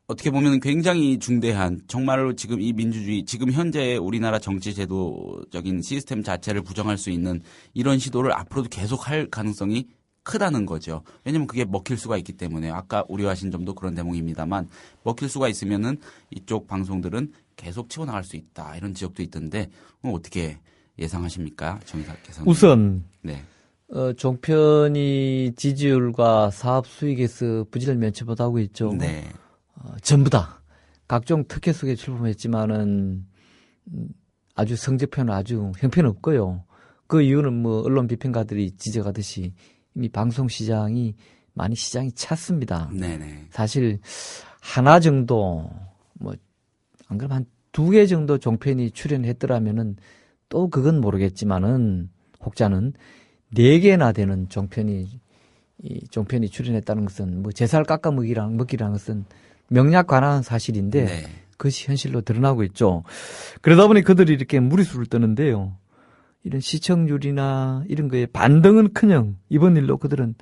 어떻게 보면 굉장히 중대한 정말로 지금 이 민주주의 지금 현재 우리나라 정치 제도적인 시스템 자체를 부정할 수 있는 이런 시도를 앞으로도 계속 할 가능성이 크다는 거죠. 왜냐하면 그게 먹힐 수가 있기 때문에 아까 우려하신 점도 그런 대목입니다만 먹힐 수가 있으면은 이쪽 방송들은 계속 치고나갈 수 있다 이런 지적도 있던데 어떻게 예상하십니까, 정의사께서는? 우선 네. 종편이 지지율과 사업 수익에서 부진을 면치 못하고 있죠. 네. 전부 다 각종 특혜 속에 출범했지만은 아주 성적표는 아주 형편없고요. 그 이유는 뭐 언론 비평가들이 지적하듯이 이미 방송 시장이 많이 시장이 찼습니다. 네네. 사실 하나 정도 뭐 안 그러면 한 2개 정도 종편이 출연했더라면은 또 그건 모르겠지만은 혹자는 4개나 되는 종편이 출연했다는 것은 뭐 제살 깎아 먹기라는 것은 명약관한 사실인데 네. 그것이 현실로 드러나고 있죠. 그러다 보니 그들이 이렇게 무리수를 떠는데요. 이런 시청률이나 이런 거에 반등은커녕 이번 일로 그들은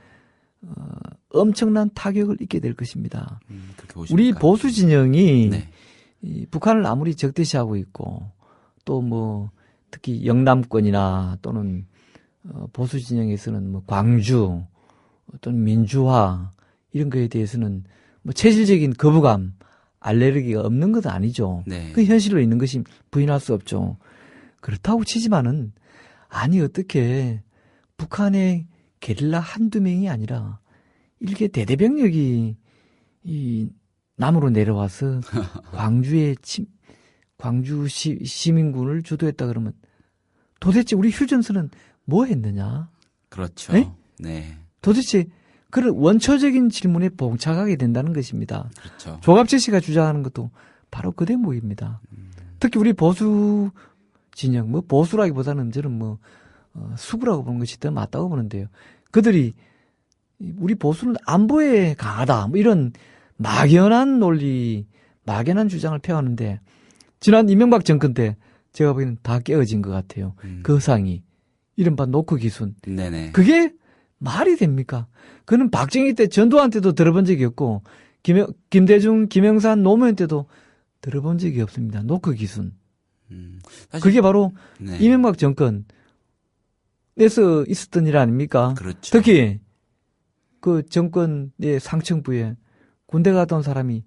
엄청난 타격을 입게 될 것입니다. 그렇게 보십니까? 우리 보수 진영이 네. 이 북한을 아무리 적대시하고 있고 또 뭐 특히 영남권이나 또는 보수 진영에서는 뭐 광주 또는 민주화 이런 거에 대해서는 뭐 체질적인 거부감, 알레르기가 없는 것은 아니죠. 네. 그 현실로 있는 것이 부인할 수 없죠. 그렇다고 치지만은 아니 어떻게 북한의 게릴라 한두 명이 아니라 일개 대대병력이 이 남으로 내려와서 광주 시민군을 주도했다 그러면 도대체 우리 휴전선은 뭐 했느냐? 그렇죠. 네? 네. 도대체 그런 원초적인 질문에 봉착하게 된다는 것입니다. 그렇죠. 조갑재 씨가 주장하는 것도 바로 그 대목입니다. 특히 우리 보수 진영, 뭐 보수라기보다는 저는 뭐 수구라고 보는 것이 더 맞다고 보는데요. 그들이 우리 보수는 안보에 강하다, 뭐 이런 막연한 논리, 막연한 주장을 펴왔는데 지난 이명박 정권 때 제가 보기에는 다 깨어진 것 같아요. 그 상이 이른바 노크 기순. 네네. 그게 말이 됩니까? 그는 박정희 때 전두환 때도 들어본 적이 없고 김대중, 김영삼, 노무현 때도 들어본 적이 없습니다. 노크 기순. 사실 그게 바로 네. 이명박 정권에서 있었던 일 아닙니까? 그렇죠. 특히 그 정권의 상층부에 군대 갔다 온 사람이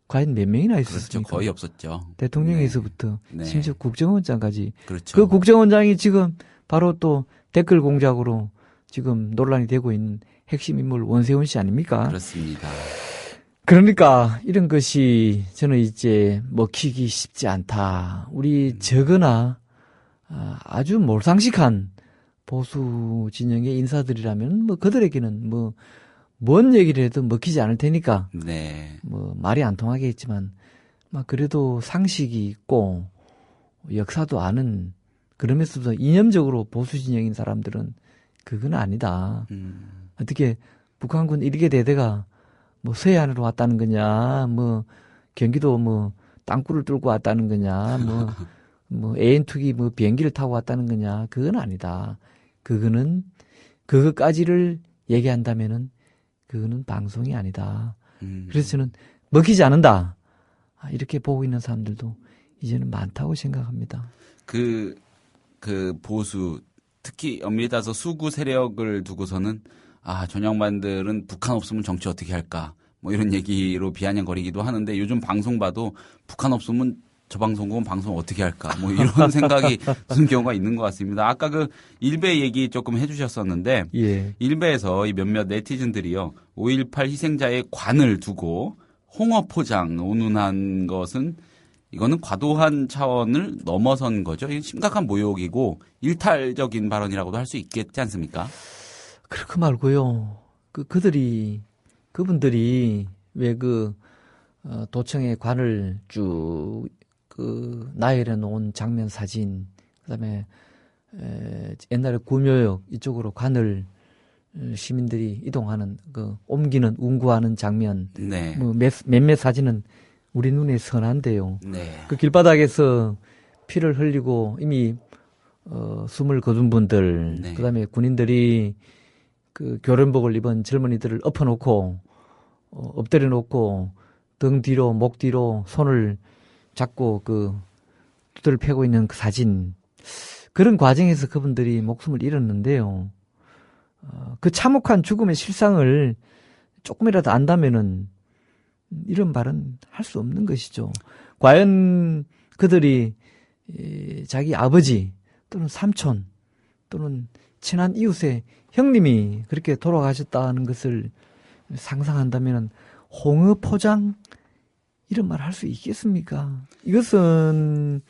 과연 몇 명이나 그렇죠. 있었습니까? 거의 없었죠. 대통령에서부터 네. 심지어 국정원장까지. 그렇죠. 그 국정원장이 지금 바로 또 댓글 공작으로 지금 논란이 되고 있는 핵심 인물 원세훈 씨 아닙니까? 그렇습니다. 그러니까 이런 것이 저는 이제 먹히기 쉽지 않다. 우리 적으나 아주 몰상식한 보수 진영의 인사들이라면 뭐 그들에게는 뭐 뭔 얘기를 해도 먹히지 않을 테니까 네. 뭐 말이 안 통하게 했지만 막 그래도 상식이 있고 역사도 아는 그러면서도 이념적으로 보수 진영인 사람들은 그건 아니다. 어떻게 북한군 1개 대대가 뭐 서해안으로 왔다는 거냐, 뭐 경기도 뭐 땅굴을 뚫고 왔다는 거냐, 뭐 AN2기 뭐 비행기를 타고 왔다는 거냐, 그건 아니다. 그거까지를 얘기한다면은 그거는 방송이 아니다. 그래서 저는 먹히지 않는다. 이렇게 보고 있는 사람들도 이제는 많다고 생각합니다. 그 보수 특히 엄밀히 따서 수구 세력을 두고서는 전 양반들은 북한 없으면 정치 어떻게 할까 뭐 이런 얘기로 비아냥거리기도 하는데 요즘 방송 봐도 북한 없으면 저 방송국은 방송 어떻게 할까 뭐 이런 생각이 드는 경우가 있는 것 같습니다. 아까 그 일베 얘기 조금 해주셨었는데 예. 일베에서 이 몇몇 네티즌들이요 5.18 희생자의 관을 두고 홍어 포장 운운한 것은 이거는 과도한 차원을 넘어선 거죠. 이건 심각한 모욕이고 일탈적인 발언이라고도 할 수 있겠지 않습니까? 그렇게 말고요. 그분들이 왜 도청의 관을 쭉 나열해 놓은 장면 사진, 그다음에 옛날에 구묘역 이쪽으로 관을 시민들이 이동하는 옮기는 운구하는 장면, 네. 뭐 몇몇 사진은 우리 눈에 선한데요. 네. 그 길바닥에서 피를 흘리고 이미 숨을 거둔 분들, 네. 그다음에 군인들이 그 교련복을 입은 젊은이들을 엎어놓고 엎드려 놓고 등 뒤로 목 뒤로 손을 잡고 두들을 패고 있는 그 사진, 그런 과정에서 그분들이 목숨을 잃었는데요. 그 참혹한 죽음의 실상을 조금이라도 안다면은 이런 말은 할 수 없는 것이죠. 과연 그들이 자기 아버지 또는 삼촌 또는 친한 이웃의 형님이 그렇게 돌아가셨다는 것을 상상한다면 홍어 포장 이런 말 할 수 있겠습니까? 이것은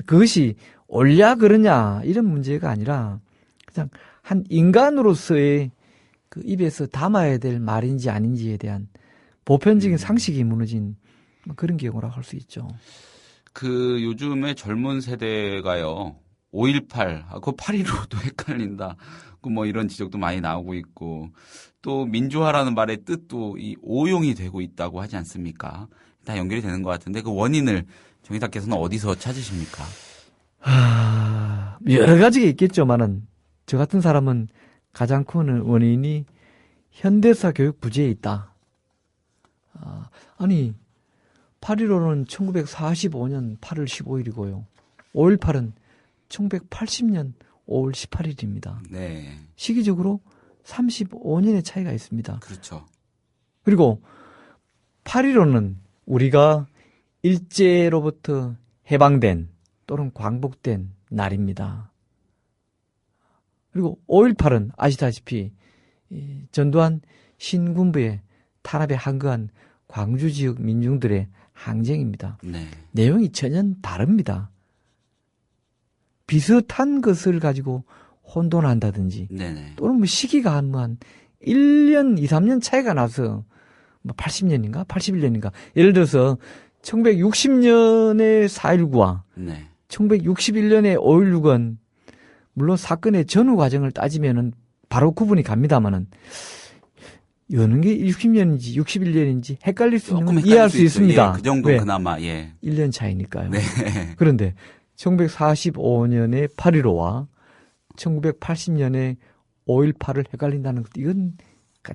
그것이 옳냐 그러냐 이런 문제가 아니라 그냥 한 인간으로서의 그 입에서 담아야 될 말인지 아닌지에 대한 보편적인 상식이 무너진 그런 경우라고 할 수 있죠. 그 요즘에 젊은 세대가요. 5.18, 그 8.15도 헷갈린다. 뭐 이런 지적도 많이 나오고 있고 또 민주화라는 말의 뜻도 이 오용이 되고 있다고 하지 않습니까? 다 연결이 되는 것 같은데 그 원인을 정의사께서는 어디서 찾으십니까? 여러 가지가 있겠죠만은 저 같은 사람은 가장 큰 원인이 현대사 교육 부재에 있다. 아니 8.15는 1945년 8월 15일이고요. 5.18은 1980년 5월 18일입니다. 네. 시기적으로 35년의 차이가 있습니다. 그렇죠. 그리고 8.15는 우리가 일제로부터 해방된 또는 광복된 날입니다. 그리고 5.18은 아시다시피 전두환 신군부의 탄압에 항거한 광주 지역 민중들의 항쟁입니다. 네. 내용이 전혀 다릅니다. 비슷한 것을 가지고 혼돈한다든지 네네. 또는 뭐 시기가 한 1년, 2, 3년 차이가 나서 80년인가 81년인가 예를 들어서 1960년의 4.19와 네. 1961년의 5.16은 물론 사건의 전후 과정을 따지면은 바로 구분이 갑니다만은 여느 게 60년인지 61년인지 헷갈릴 수 있는 건 이해할 수 있습니다. 예, 그 정도 왜? 그나마 예. 1년 차이니까요. 네. 그런데 1945년의 8.15와 1980년의 5.18을 헷갈린다는 것, 이건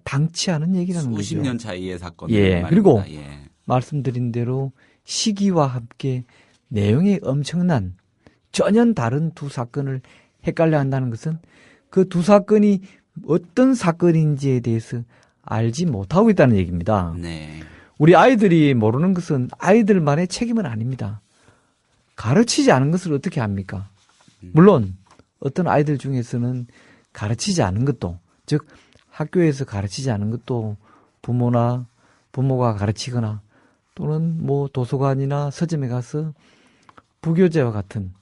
당치 않은 얘기라는 거죠. 수십 년 차이의 사건. 예. 그리고 예. 말씀드린 대로 시기와 함께 내용이 엄청난 전혀 다른 두 사건을 헷갈려 한다는 것은 그 두 사건이 어떤 사건인지에 대해서 알지 못하고 있다는 얘기입니다. 네. 우리 아이들이 모르는 것은 아이들만의 책임은 아닙니다. 가르치지 않은 것을 어떻게 합니까? 물론 어떤 아이들 중에서는 가르치지 않은 것도, 즉 학교에서 가르치지 않은 것도 부모가 가르치거나 또는 뭐 도서관이나 서점에 가서 부교재와 같은,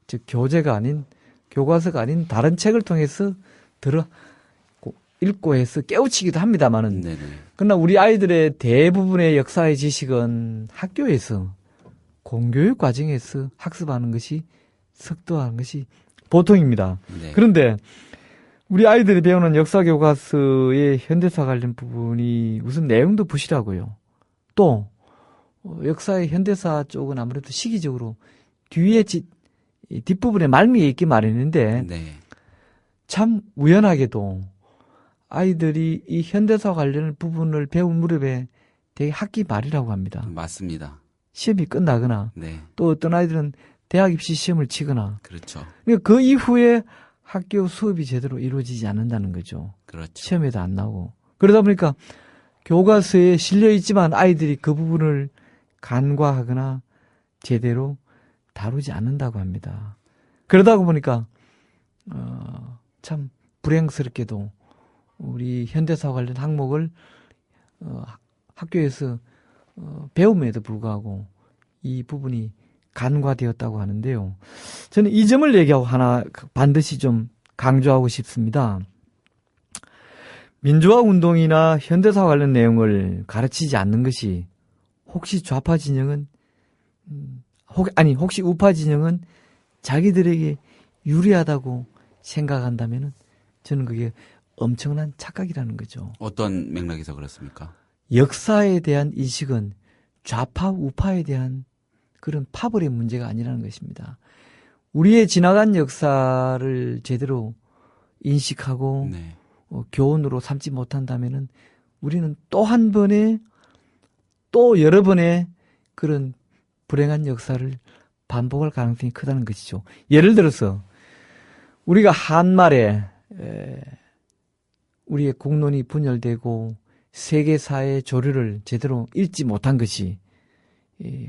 즉 교재가 아닌 교과서가 아닌 다른 책을 통해서 읽고 해서 깨우치기도 합니다만은, 네네. 그러나 우리 아이들의 대부분의 역사의 지식은 학교에서 공교육 과정에서 학습하는 것이, 석도하는 것이 보통입니다. 네. 그런데 우리 아이들이 배우는 역사 교과서의 현대사 관련 부분이 우선 내용도 부실하고요. 또 역사의 현대사 쪽은 아무래도 시기적으로 뒤에 뒷부분에 말미에 있기 마련인데, 네. 참 우연하게도 아이들이 이 현대사 관련 부분을 배운 무렵에 되게 학기 말이라고 합니다. 맞습니다. 시험이 끝나거나 네. 또 어떤 아이들은 대학 입시 시험을 치거나, 그렇죠. 그러니까 그 이후에 학교 수업이 제대로 이루어지지 않는다는 거죠. 그렇죠. 시험에도 안 나오고. 그러다 보니까 교과서에 실려 있지만 아이들이 그 부분을 간과하거나 제대로 다루지 않는다고 합니다. 그러다 보니까 참 불행스럽게도 우리 현대사 관련 항목을 학교에서 배움에도 불구하고 이 부분이 간과되었다고 하는데요. 저는 이 점을 얘기하고 하나 반드시 좀 강조하고 싶습니다. 민주화 운동이나 현대사 관련 내용을 가르치지 않는 것이 혹시 좌파 진영은 혹시 우파 진영은 자기들에게 유리하다고 생각한다면은 저는 그게 엄청난 착각이라는 거죠. 어떤 맥락에서 그렇습니까? 역사에 대한 인식은 좌파 우파에 대한 그런 파벌의 문제가 아니라는 것입니다. 우리의 지나간 역사를 제대로 인식하고 네. 교훈으로 삼지 못한다면은 우리는 또 한 번의 또 여러 번의 그런 불행한 역사를 반복할 가능성이 크다는 것이죠. 예를 들어서 우리가 한말에 우리의 국론이 분열되고 세계사의 조류를 제대로 읽지 못한 것이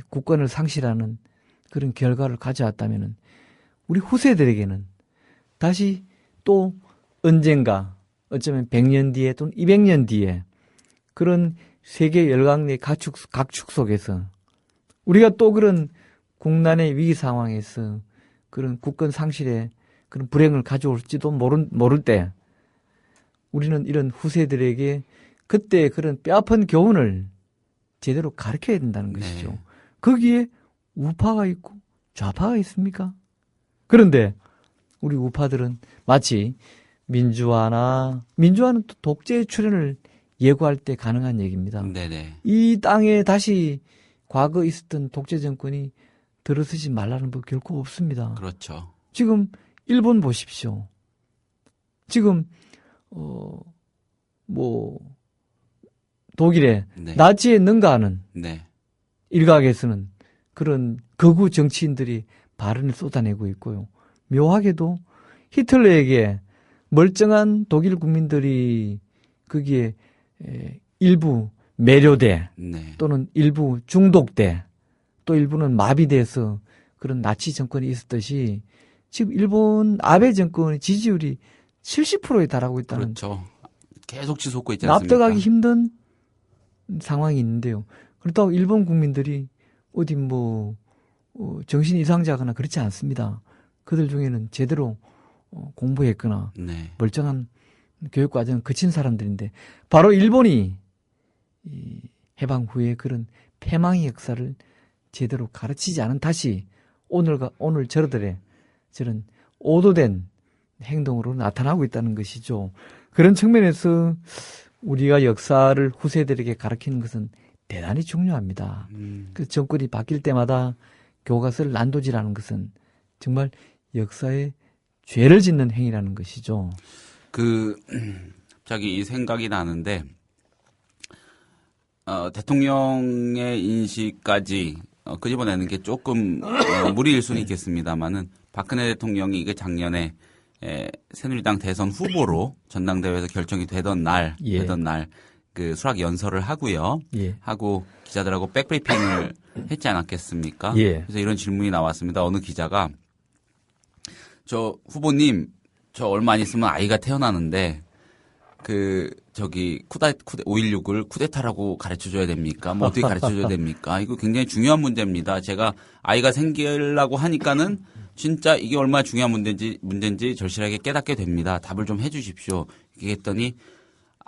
국권을 상실하는 그런 결과를 가져왔다면 우리 후세들에게는 다시 또 언젠가 어쩌면 100년 뒤에 또는 200년 뒤에 그런 세계 열강의 각축 속에서 우리가 또 그런 국난의 위기 상황에서 그런 국권 상실의 그런 불행을 가져올지도 모를 때 우리는 이런 후세들에게 그때 그런 뼈아픈 교훈을 제대로 가르쳐야 된다는 것이죠. 네. 거기에 우파가 있고 좌파가 있습니까? 그런데 우리 우파들은 마치 민주화는 또 독재의 출현을 예고할 때 가능한 얘기입니다. 네네. 이 땅에 다시 과거 있었던 독재 정권이 들어서지 말라는 법 결코 없습니다. 그렇죠. 지금 일본 보십시오. 지금 독일에 네. 나치에 능가하는 네. 일각에서는 그런 극우 정치인들이 발언을 쏟아내고 있고요. 묘하게도 히틀러에게 멀쩡한 독일 국민들이 거기에 일부 매료돼 네. 또는 일부 중독돼 또 일부는 마비돼서 그런 나치 정권이 있었듯이 지금 일본 아베 정권의 지지율이 70%에 달하고 있다는 그렇죠. 계속 지속고 있지 않습니까? 납득하기 힘든 상황이 있는데요. 그렇다고 일본 국민들이 어디 정신 이상자거나 그렇지 않습니다. 그들 중에는 제대로 공부했거나 네. 멀쩡한 교육 과정을 거친 사람들인데 바로 일본이 이 해방 후에 그런 패망의 역사를 제대로 가르치지 않은 탓이 오늘 저들의 저런 오도된 행동으로 나타나고 있다는 것이죠. 그런 측면에서 우리가 역사를 후세들에게 가르치는 것은 대단히 중요합니다. 그 정권이 바뀔 때마다 교과서를 난도질하는 것은 정말 역사에 죄를 짓는 행위라는 것이죠. 갑자기 이 생각이 나는데, 대통령의 인식까지 끄집어내는 게 조금 무리일 수는 있겠습니다만은 박근혜 대통령이 이게 작년에 새누리당 대선 후보로 전당대회에서 결정이 되던 날 그 수락 연설을 하고요. 예. 하고 기자들하고 백브리핑을 했지 않았겠습니까? 예. 그래서 이런 질문이 나왔습니다. 어느 기자가 저 후보님 저 얼마 안 있으면 아이가 태어나는데 5.16을 쿠데타라고 가르쳐줘야 됩니까? 뭐 어떻게 가르쳐줘야 됩니까? 이거 굉장히 중요한 문제입니다. 제가 아이가 생기려고 하니까는 진짜 이게 얼마나 중요한 문제인지 절실하게 깨닫게 됩니다. 답을 좀 해주십시오. 이렇게 했더니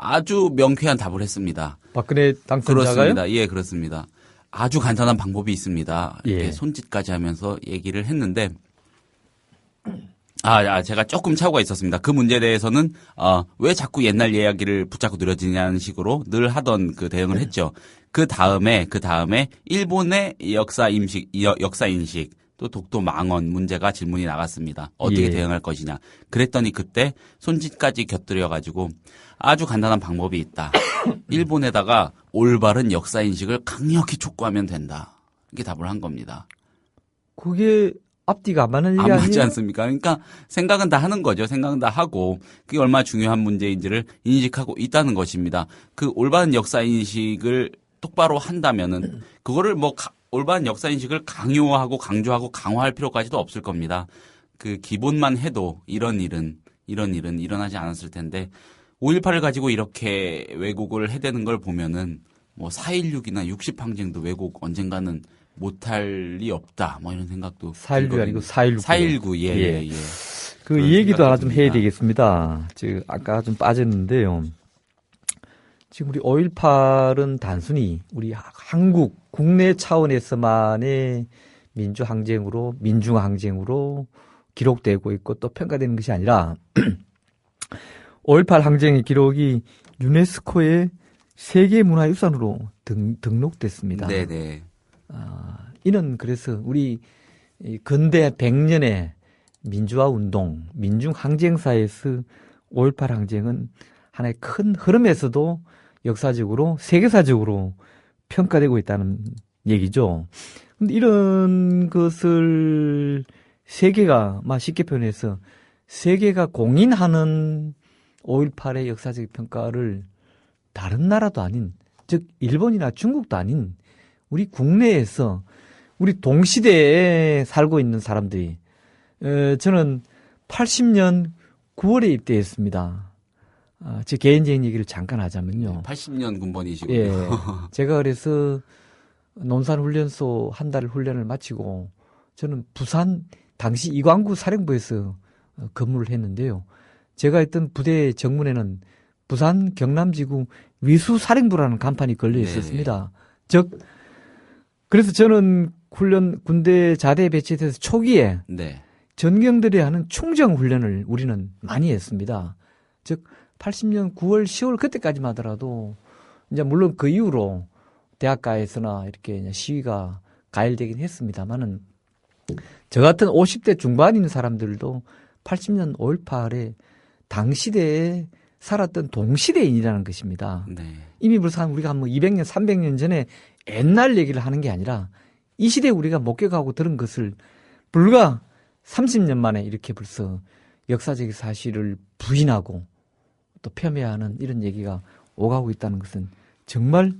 아주 명쾌한 답을 했습니다. 박근혜 당선자가요? 그렇습니다. 예, 그렇습니다. 아주 간단한 방법이 있습니다. 이렇게 예. 손짓까지 하면서 얘기를 했는데 제가 조금 착오가 있었습니다. 그 문제에 대해서는 왜 자꾸 옛날 이야기를 붙잡고 늘어지냐는 식으로 늘 하던 그 대응을 했죠. 그 다음에 일본의 역사 인식 또 독도 망언 문제가 질문이 나갔습니다. 어떻게 예. 대응할 것이냐. 그랬더니 그때 손짓까지 곁들여 가지고 아주 간단한 방법이 있다. 일본에다가 올바른 역사 인식을 강력히 촉구하면 된다. 이게 답을 한 겁니다. 그게 앞뒤가 안 맞는 얘기 안 아니에요? 맞지 않습니까? 그러니까 생각은 다 하는 거죠. 생각은 다 하고 그게 얼마나 중요한 문제인지를 인식하고 있다는 것입니다. 그 올바른 역사인식을 똑바로 한다면은 그거를 뭐 올바른 역사인식을 강요하고 강조하고 강화할 필요까지도 없을 겁니다. 그 기본만 해도 이런 일은 일어나지 않았을 텐데 5.18을 가지고 이렇게 왜곡을 해대는 걸 보면은 뭐 4.16이나 60항쟁도 왜곡 언젠가는 못할 리 없다. 뭐 이런 생각도 4.16이 아니고 4.19. 4.19 예. 그 그런 이 얘기도 하나 생각도 좀 듭니다. 해야 되겠습니다. 지금 아까 좀 빠졌는데요. 지금 우리 5.18은 단순히 우리 한국 국내 차원에서만의 민중항쟁으로 기록되고 있고 또 평가되는 것이 아니라 5.18 항쟁의 기록이 유네스코의 세계문화유산으로 등록됐습니다. 네네. 이는 그래서 우리 근대 100년의 민주화운동, 민중항쟁사에서 5.18 항쟁은 하나의 큰 흐름에서도 역사적으로, 세계사적으로 평가되고 있다는 얘기죠. 근데 이런 것을 세계가, 쉽게 표현해서 세계가 공인하는 5.18의 역사적 평가를 다른 나라도 아닌, 즉, 일본이나 중국도 아닌 우리 국내에서 우리 동시대에 살고 있는 사람들이, 저는 80년 9월에 입대했습니다. 제 개인적인 얘기를 잠깐 하자면요. 80년 군번이시고요. 예. 제가 그래서 논산훈련소 한 달 훈련을 마치고 저는 부산 당시 이광구 사령부에서 근무를 했는데요. 제가 있던 부대 정문에는 부산 경남지구 위수사령부라는 간판이 걸려 있었습니다. 즉, 그래서 저는 군대 자대에 배치돼서 초기에 네. 전경들이 하는 충정 훈련을 우리는 많이 했습니다. 즉 80년 9월, 10월 그때까지만 하더라도 이제 물론 그 이후로 대학가에서나 이렇게 시위가 가열되긴 했습니다만은 저 같은 50대 중반인 사람들도 80년 5.18에 당시대에 살았던 동시대인이라는 것입니다. 네. 이미 벌써 우리가 뭐 200년, 300년 전에 옛날 얘기를 하는 게 아니라 이 시대에 우리가 목격하고 들은 것을 불과 30년 만에 이렇게 벌써 역사적 사실을 부인하고 또 폄훼하는 이런 얘기가 오가고 있다는 것은 정말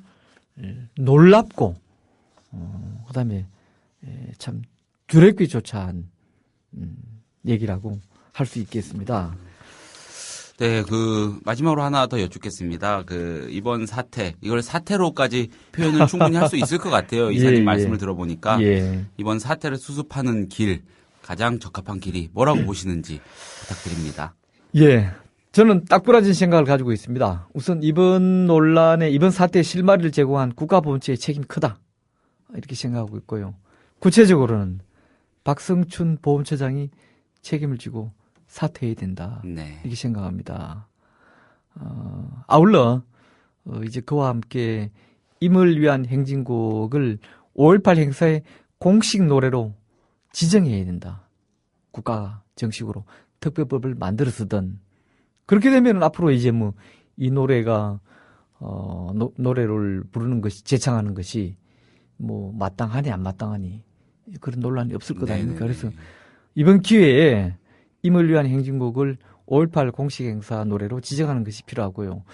놀랍고 그다음에 참 두렵기조차 한 얘기라고 할 수 있겠습니다. 네, 마지막으로 하나 더 여쭙겠습니다. 이번 사태, 이걸 사태로까지 표현을 충분히 할 수 있을 것 같아요. 이사님 말씀을 들어보니까. 이번 사태를 수습하는 길, 가장 적합한 길이 뭐라고 보시는지 부탁드립니다. 예. 저는 딱 부러진 생각을 가지고 있습니다. 우선 이번 사태의 실마리를 제공한 국가보훈처의 책임이 크다. 이렇게 생각하고 있고요. 구체적으로는 박성춘 보훈처장이 책임을 지고 사퇴해야 된다. 네. 이렇게 생각합니다. 아울러 이제 그와 함께 임을 위한 행진곡을 5.18 행사의 공식 노래로 지정해야 된다. 국가가 정식으로 특별법을 만들어 쓰든 그렇게 되면 앞으로 이제 뭐 이 노래가 노래를 부르는 것이 제창하는 것이 뭐 마땅하니 안 마땅하니 그런 논란이 없을 것 아닙니까? 그래서 이번 기회에 임을 위한 행진곡을 5.18 공식 행사 노래로 지정하는 것이 필요하고요.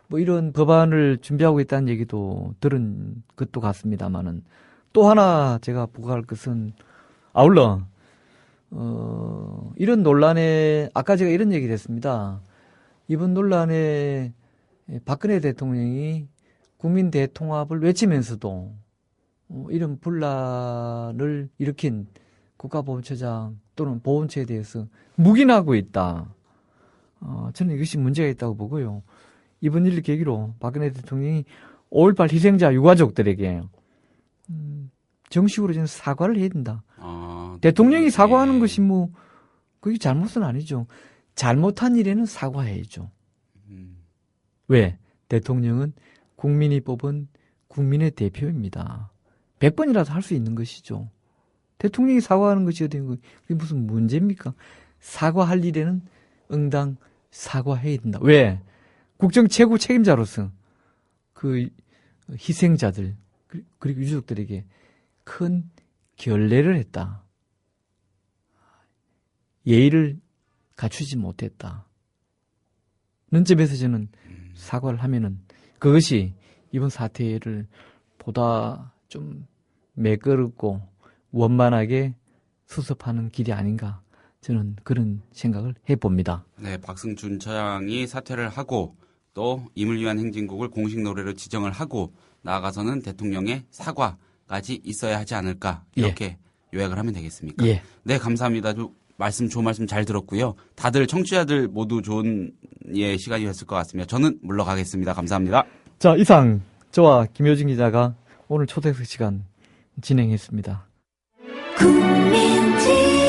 뭐 이런 법안을 준비하고 있다는 얘기도 들은 것도 같습니다만은 또 하나 제가 부각할 것은 아울러 이런 논란에 아까 제가 이런 얘기를 했습니다. 이번 논란에 박근혜 대통령이 국민 대통합을 외치면서도 이런 분란을 일으킨 국가보훈처장 또는 보훈처에 대해서 묵인하고 있다. 저는 이것이 문제가 있다고 보고요. 이번 일을 계기로 박근혜 대통령이 5.18 희생자 유가족들에게 정식으로 저는 사과를 해야 된다. 대통령이 사과하는 것이 뭐 그게 잘못은 아니죠. 잘못한 일에는 사과해야죠. 왜? 대통령은 국민이 뽑은 국민의 대표입니다. 100번이라도 할 수 있는 것이죠. 대통령이 사과하는 것이 어디 그게 무슨 문제입니까? 사과할 일에는 응당 사과해야 된다. 왜? 국정 최고 책임자로서 그 희생자들 그리고 유족들에게 큰 결례를 했다. 예의를 갖추지 못했다. 는 점에서 저는 사과를 하면은 그것이 이번 사태를 보다 좀 매끄럽고 원만하게 수습하는 길이 아닌가 저는 그런 생각을 해봅니다. 네, 박승준 처장이 사퇴를 하고 또 임을 위한 행진곡을 공식 노래로 지정을 하고 나아가서는 대통령의 사과까지 있어야 하지 않을까 이렇게 요약을 하면 되겠습니까? 예. 네, 감사합니다. 좋은 말씀 잘 들었고요. 다들 청취자들 모두 좋은 시간이 됐을 것 같습니다. 저는 물러가겠습니다. 감사합니다. 자, 이상 저와 김효진 기자가 오늘 초대석 시간 진행했습니다. 국민TV